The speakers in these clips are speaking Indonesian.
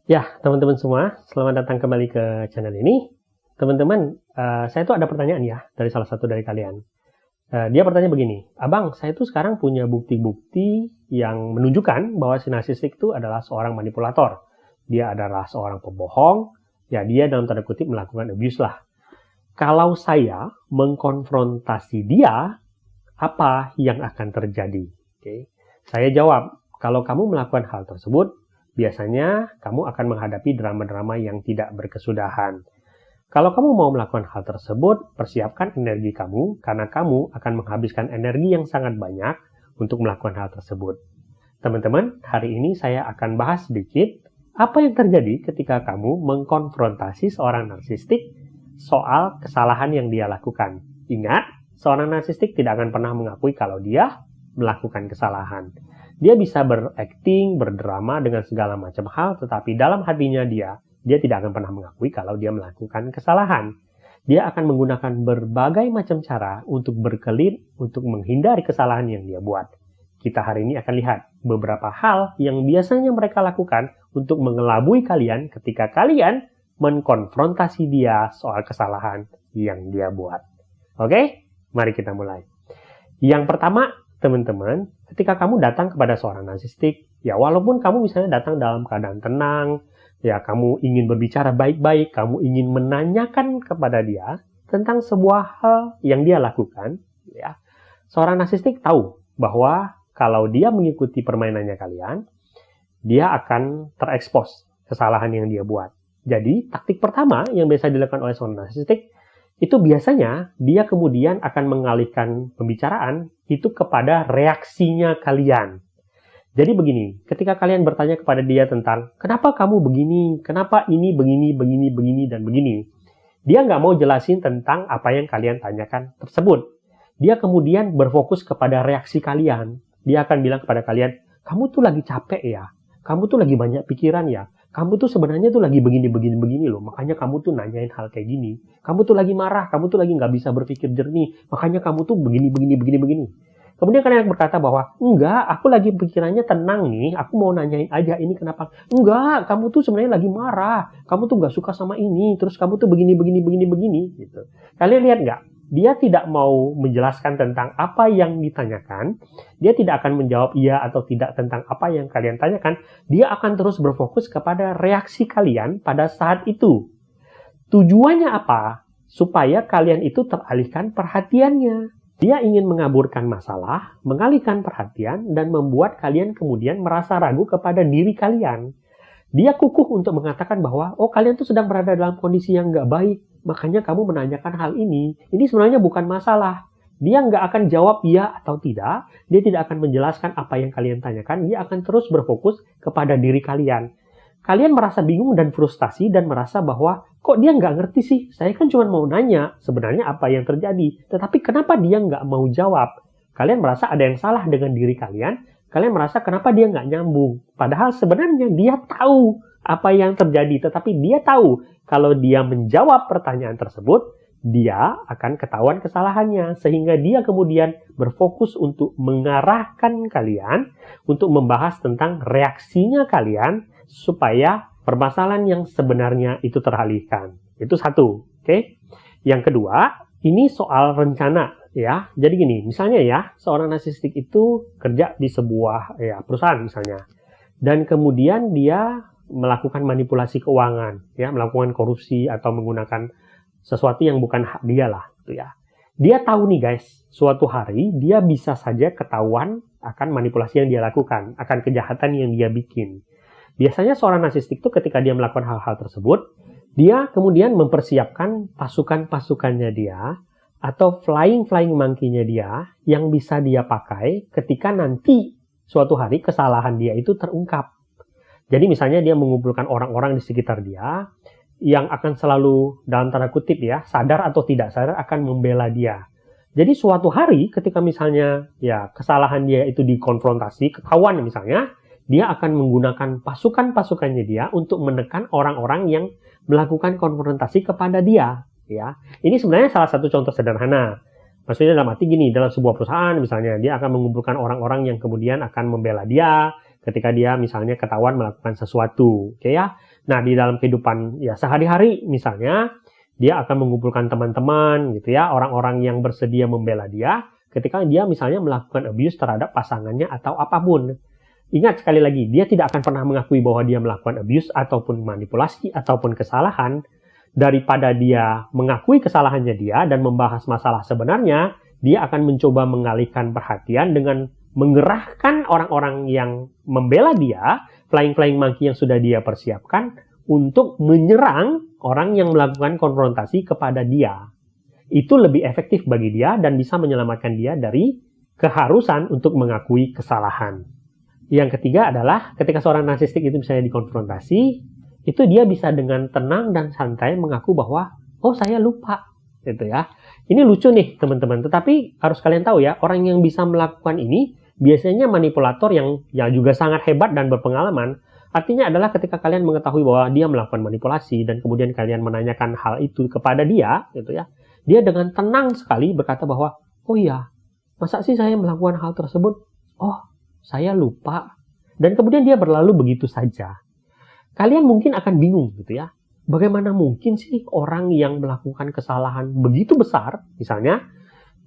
Ya, teman-teman semua, selamat datang kembali ke channel ini. Teman-teman, saya tuh ada pertanyaan ya dari salah satu dari kalian. Dia bertanya begini, Abang, saya tuh sekarang punya bukti-bukti yang menunjukkan bahwa si narsistik itu adalah seorang manipulator. Dia adalah seorang pembohong, ya dia dalam tanda kutip melakukan abuse lah. Kalau saya mengkonfrontasi dia, apa yang akan terjadi? Oke. Saya jawab, kalau kamu melakukan hal tersebut, biasanya kamu akan menghadapi drama-drama yang tidak berkesudahan. Kalau kamu mau melakukan hal tersebut, persiapkan energi kamu karena kamu akan menghabiskan energi yang sangat banyak untuk melakukan hal tersebut. Teman-teman, hari ini saya akan bahas sedikit apa yang terjadi ketika kamu mengkonfrontasi seorang narsistik soal kesalahan yang dia lakukan. Ingat, seorang narsistik tidak akan pernah mengakui kalau dia melakukan kesalahan. Dia bisa berakting, berdrama dengan segala macam hal, tetapi dalam hatinya dia tidak akan pernah mengakui kalau dia melakukan kesalahan. Dia akan menggunakan berbagai macam cara untuk berkelit, untuk menghindari kesalahan yang dia buat. Kita hari ini akan lihat beberapa hal yang biasanya mereka lakukan untuk mengelabui kalian ketika kalian mengkonfrontasi dia soal kesalahan yang dia buat. Oke? Mari kita mulai. Yang pertama, teman-teman, ketika kamu datang kepada seorang narsistik, ya walaupun kamu misalnya datang dalam keadaan tenang, ya kamu ingin berbicara baik-baik, kamu ingin menanyakan kepada dia tentang sebuah hal yang dia lakukan, ya. Seorang narsistik tahu bahwa kalau dia mengikuti permainannya kalian, dia akan terekspos kesalahan yang dia buat. Jadi, taktik pertama yang biasa dilakukan oleh seorang narsistik itu biasanya dia kemudian akan mengalihkan pembicaraan itu kepada reaksinya kalian. Jadi begini, ketika kalian bertanya kepada dia tentang kenapa kamu begini, kenapa ini begini, dan begini, dia nggak mau jelasin tentang apa yang kalian tanyakan tersebut. Dia kemudian berfokus kepada reaksi kalian. Dia akan bilang kepada kalian, kamu tuh lagi capek ya, kamu tuh lagi banyak pikiran ya, kamu tuh sebenarnya tuh lagi begini loh, makanya kamu tuh nanyain hal kayak gini. Kamu tuh lagi marah, kamu tuh lagi nggak bisa berpikir jernih, makanya kamu tuh begini. Kemudian kalian berkata bahwa, enggak, aku lagi pikirannya tenang nih, aku mau nanyain aja ini kenapa. Enggak, kamu tuh sebenarnya lagi marah, kamu tuh nggak suka sama ini, terus kamu tuh begini, gitu. Kalian lihat nggak? Dia tidak mau menjelaskan tentang apa yang ditanyakan, dia tidak akan menjawab iya atau tidak tentang apa yang kalian tanyakan, dia akan terus berfokus kepada reaksi kalian pada saat itu. Tujuannya apa? Supaya kalian itu teralihkan perhatiannya. Dia ingin mengaburkan masalah, mengalihkan perhatian, dan membuat kalian kemudian merasa ragu kepada diri kalian. Dia kukuh untuk mengatakan bahwa, oh kalian tuh sedang berada dalam kondisi yang nggak baik, makanya kamu menanyakan hal ini. Ini sebenarnya bukan masalah. Dia nggak akan jawab ya atau tidak. Dia tidak akan menjelaskan apa yang kalian tanyakan. Dia akan terus berfokus kepada diri kalian. Kalian merasa bingung dan frustasi dan merasa bahwa kok dia nggak ngerti sih? Saya kan cuma mau nanya sebenarnya apa yang terjadi. Tetapi kenapa dia nggak mau jawab? Kalian merasa ada yang salah dengan diri kalian. Kalian merasa kenapa dia nggak nyambung. Padahal sebenarnya dia tahu apa yang terjadi. Tetapi dia tahu kalau dia menjawab pertanyaan tersebut, dia akan ketahuan kesalahannya. Sehingga dia kemudian berfokus untuk mengarahkan kalian, untuk membahas tentang reaksinya kalian, supaya permasalahan yang sebenarnya itu teralihkan. Itu satu. Oke? Yang kedua, ini soal rencana. Ya, jadi gini, misalnya ya, seorang narsistik itu kerja di sebuah perusahaan misalnya. Dan kemudian dia melakukan manipulasi keuangan, ya, melakukan korupsi atau menggunakan sesuatu yang bukan hak dia lah, gitu ya. Dia tahu nih guys, suatu hari dia bisa saja ketahuan akan manipulasi yang dia lakukan, akan kejahatan yang dia bikin. Biasanya seorang narsistik itu ketika dia melakukan hal-hal tersebut, dia kemudian mempersiapkan pasukan-pasukannya dia, atau flying monkey-nya dia yang bisa dia pakai ketika nanti suatu hari kesalahan dia itu terungkap. Jadi misalnya dia mengumpulkan orang-orang di sekitar dia yang akan selalu dalam tanda kutip ya, sadar atau tidak sadar akan membela dia. Jadi suatu hari ketika misalnya ya kesalahan dia itu dikonfrontasi, ketahuan misalnya, dia akan menggunakan pasukan-pasukannya dia untuk menekan orang-orang yang melakukan konfrontasi kepada dia. Ya, ini sebenarnya salah satu contoh sederhana. Maksudnya dalam arti gini, dalam sebuah perusahaan misalnya dia akan mengumpulkan orang-orang yang kemudian akan membela dia ketika dia misalnya ketahuan melakukan sesuatu, oke ya. Nah, di dalam kehidupan ya sehari-hari misalnya, dia akan mengumpulkan teman-teman gitu ya, orang-orang yang bersedia membela dia ketika dia misalnya melakukan abuse terhadap pasangannya atau apapun. Ingat sekali lagi, dia tidak akan pernah mengakui bahwa dia melakukan abuse ataupun manipulasi ataupun kesalahan. Daripada dia mengakui kesalahannya dia dan membahas masalah sebenarnya, dia akan mencoba mengalihkan perhatian dengan menggerahkan orang-orang yang membela dia, flying monkey yang sudah dia persiapkan, untuk menyerang orang yang melakukan konfrontasi kepada dia. Itu lebih efektif bagi dia dan bisa menyelamatkan dia dari keharusan untuk mengakui kesalahan. Yang ketiga adalah ketika seorang narsistik itu misalnya dikonfrontasi, itu dia bisa dengan tenang dan santai mengaku bahwa, oh saya lupa, gitu ya. Ini lucu nih teman-teman, tetapi harus kalian tahu ya, orang yang bisa melakukan ini biasanya manipulator yang juga sangat hebat dan berpengalaman. Artinya adalah ketika kalian mengetahui bahwa dia melakukan manipulasi dan kemudian kalian menanyakan hal itu kepada dia, gitu ya, dia dengan tenang sekali berkata bahwa, oh iya, masa sih saya melakukan hal tersebut? Oh, saya lupa. Dan kemudian dia berlalu begitu saja. Kalian mungkin akan bingung gitu ya. Bagaimana mungkin sih orang yang melakukan kesalahan begitu besar, misalnya,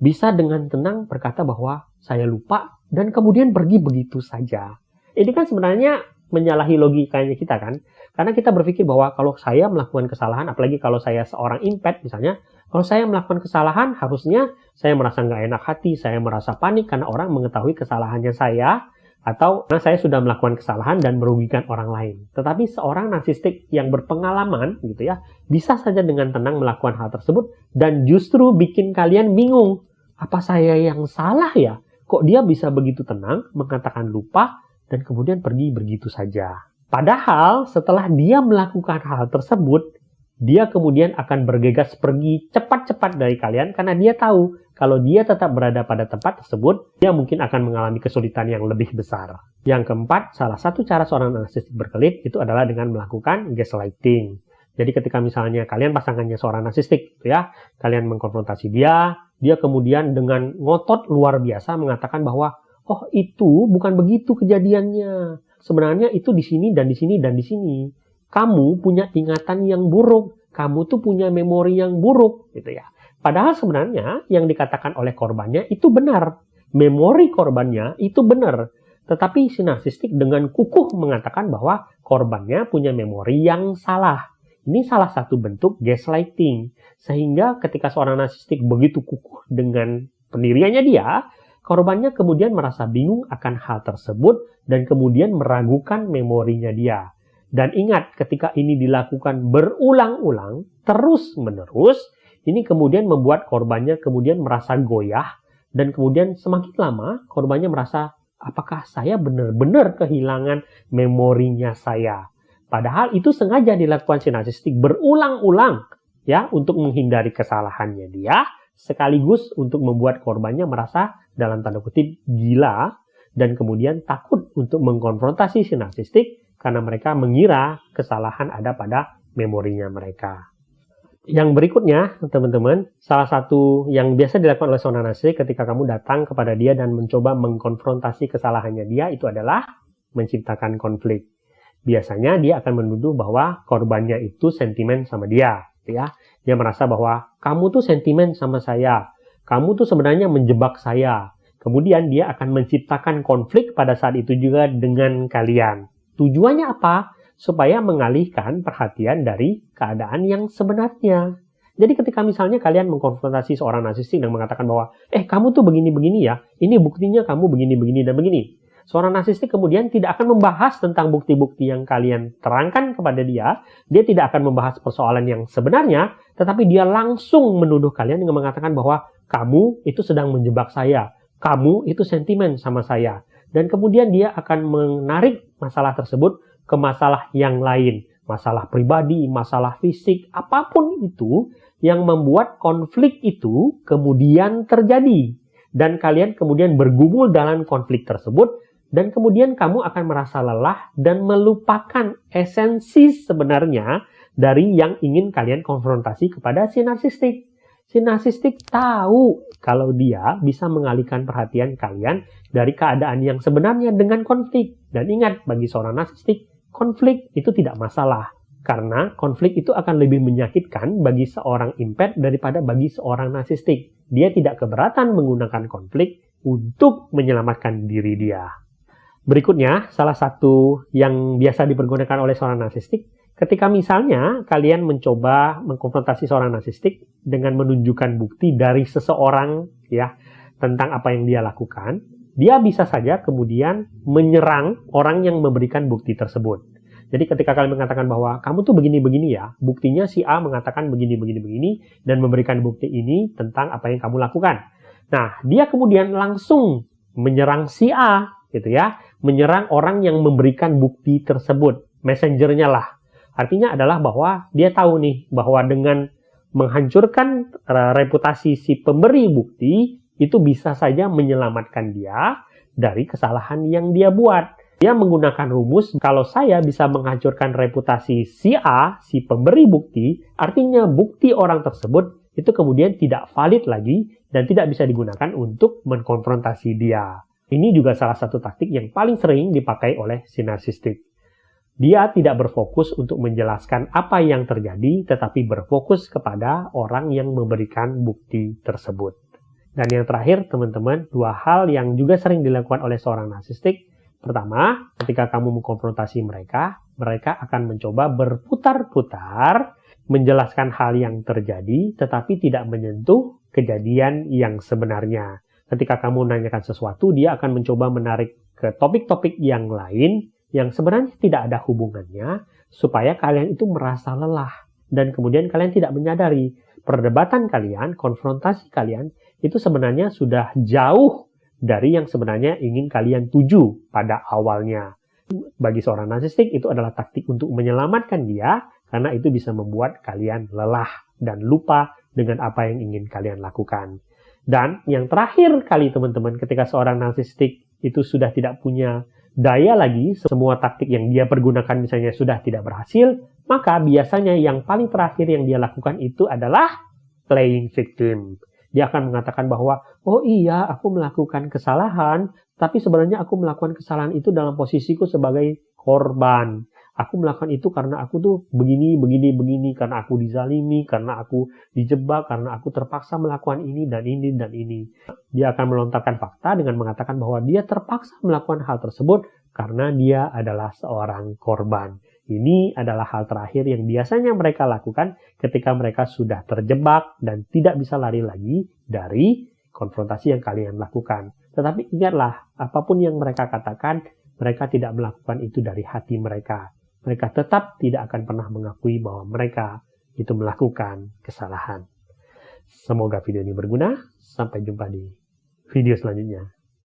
bisa dengan tenang berkata bahwa saya lupa dan kemudian pergi begitu saja. Ini kan sebenarnya menyalahi logikanya kita kan. Karena kita berpikir bahwa kalau saya melakukan kesalahan, apalagi kalau saya seorang impet misalnya, kalau saya melakukan kesalahan harusnya saya merasa nggak enak hati, saya merasa panik karena orang mengetahui kesalahannya saya, atau karena saya sudah melakukan kesalahan dan merugikan orang lain. Tetapi seorang narsistik yang berpengalaman gitu ya, bisa saja dengan tenang melakukan hal tersebut dan justru bikin kalian bingung. Apa saya yang salah ya? Kok dia bisa begitu tenang mengatakan lupa dan kemudian pergi begitu saja? Padahal setelah dia melakukan hal tersebut, dia kemudian akan bergegas pergi cepat-cepat dari kalian karena dia tahu kalau dia tetap berada pada tempat tersebut, dia mungkin akan mengalami kesulitan yang lebih besar. Yang keempat, salah satu cara seorang narsistik berkelit itu adalah dengan melakukan gaslighting. Jadi ketika misalnya kalian pasangannya seorang narsistik, gitu ya, kalian mengkonfrontasi dia kemudian dengan ngotot luar biasa mengatakan bahwa, oh itu bukan begitu kejadiannya. Sebenarnya itu di sini dan di sini dan di sini. Kamu punya ingatan yang buruk, kamu tuh punya memori yang buruk, gitu ya. Padahal sebenarnya yang dikatakan oleh korbannya itu benar. Memori korbannya itu benar. Tetapi si narsistik dengan kukuh mengatakan bahwa korbannya punya memori yang salah. Ini salah satu bentuk gaslighting. Sehingga ketika seorang narsistik begitu kukuh dengan pendiriannya dia, korbannya kemudian merasa bingung akan hal tersebut dan kemudian meragukan memorinya dia. Dan ingat, ketika ini dilakukan berulang-ulang, terus-menerus, ini kemudian membuat korbannya kemudian merasa goyah, dan kemudian semakin lama korbannya merasa, apakah saya benar-benar kehilangan memorinya saya? Padahal itu sengaja dilakukan si narsistik berulang-ulang, ya, untuk menghindari kesalahannya dia, sekaligus untuk membuat korbannya merasa, dalam tanda kutip, gila, dan kemudian takut untuk mengkonfrontasi si narsistik, karena mereka mengira kesalahan ada pada memorinya mereka. Yang berikutnya, teman-teman, salah satu yang biasa dilakukan oleh seorang narsistik ketika kamu datang kepada dia dan mencoba mengkonfrontasi kesalahannya dia, itu adalah menciptakan konflik. Biasanya dia akan menuduh bahwa korbannya itu sentimen sama dia, ya. Dia merasa bahwa kamu tuh sentimen sama saya, kamu tuh sebenarnya menjebak saya. Kemudian dia akan menciptakan konflik pada saat itu juga dengan kalian. Tujuannya apa? Supaya mengalihkan perhatian dari keadaan yang sebenarnya. Jadi ketika misalnya kalian mengkonfrontasi seorang narsistik dan mengatakan bahwa, kamu tuh begini-begini ya, ini buktinya kamu begini-begini dan begini. Seorang narsistik kemudian tidak akan membahas tentang bukti-bukti yang kalian terangkan kepada dia tidak akan membahas persoalan yang sebenarnya, tetapi dia langsung menuduh kalian dengan mengatakan bahwa kamu itu sedang menjebak saya, kamu itu sentimen sama saya. Dan kemudian dia akan menarik masalah tersebut ke masalah yang lain, masalah pribadi, masalah fisik, apapun itu yang membuat konflik itu kemudian terjadi. Dan kalian kemudian bergumul dalam konflik tersebut, dan kemudian kamu akan merasa lelah dan melupakan esensi sebenarnya dari yang ingin kalian konfrontasi kepada si narsistik. Si narsistik tahu kalau dia bisa mengalihkan perhatian kalian dari keadaan yang sebenarnya dengan konflik. Dan ingat, bagi seorang narsistik, konflik itu tidak masalah. Karena konflik itu akan lebih menyakitkan bagi seorang impat daripada bagi seorang narsistik. Dia tidak keberatan menggunakan konflik untuk menyelamatkan diri dia. Berikutnya, salah satu yang biasa dipergunakan oleh seorang narsistik, ketika misalnya kalian mencoba mengkonfrontasi seorang narsistik dengan menunjukkan bukti dari seseorang ya tentang apa yang dia lakukan, dia bisa saja kemudian menyerang orang yang memberikan bukti tersebut. Jadi ketika kalian mengatakan bahwa kamu tuh begini-begini ya, buktinya si A mengatakan begini-begini dan memberikan bukti ini tentang apa yang kamu lakukan. Nah, dia kemudian langsung menyerang si A, gitu ya, menyerang orang yang memberikan bukti tersebut, messengernya lah. Artinya adalah bahwa dia tahu nih bahwa dengan menghancurkan reputasi si pemberi bukti, itu bisa saja menyelamatkan dia dari kesalahan yang dia buat. Dia menggunakan rumus, kalau saya bisa menghancurkan reputasi si A, si pemberi bukti, artinya bukti orang tersebut itu kemudian tidak valid lagi dan tidak bisa digunakan untuk mengkonfrontasi dia. Ini juga salah satu taktik yang paling sering dipakai oleh si narsistik. Dia tidak berfokus untuk menjelaskan apa yang terjadi, tetapi berfokus kepada orang yang memberikan bukti tersebut. Dan yang terakhir, teman-teman, dua hal yang juga sering dilakukan oleh seorang narsistik. Pertama, ketika kamu mengkonfrontasi mereka, mereka akan mencoba berputar-putar, menjelaskan hal yang terjadi, tetapi tidak menyentuh kejadian yang sebenarnya. Ketika kamu menanyakan sesuatu, dia akan mencoba menarik ke topik-topik yang lain, yang sebenarnya tidak ada hubungannya, supaya kalian itu merasa lelah. Dan kemudian kalian tidak menyadari, perdebatan kalian, konfrontasi kalian, itu sebenarnya sudah jauh dari yang sebenarnya ingin kalian tuju pada awalnya. Bagi seorang narsistik itu adalah taktik untuk menyelamatkan dia, karena itu bisa membuat kalian lelah dan lupa dengan apa yang ingin kalian lakukan. Dan yang terakhir kali teman-teman, ketika seorang narsistik itu sudah tidak punya daya lagi, semua taktik yang dia pergunakan misalnya sudah tidak berhasil, maka biasanya yang paling terakhir yang dia lakukan itu adalah playing victim. Dia akan mengatakan bahwa, oh iya, aku melakukan kesalahan, tapi sebenarnya aku melakukan kesalahan itu dalam posisiku sebagai korban. Aku melakukan itu karena aku tuh begini, karena aku dizalimi, karena aku dijebak, karena aku terpaksa melakukan ini, dan ini, dan ini. Dia akan melontarkan fakta dengan mengatakan bahwa dia terpaksa melakukan hal tersebut karena dia adalah seorang korban. Ini adalah hal terakhir yang biasanya mereka lakukan ketika mereka sudah terjebak dan tidak bisa lari lagi dari konfrontasi yang kalian lakukan. Tetapi ingatlah, apapun yang mereka katakan, mereka tidak melakukan itu dari hati mereka. Mereka tetap tidak akan pernah mengakui bahwa mereka itu melakukan kesalahan. Semoga video ini berguna. Sampai jumpa di video selanjutnya.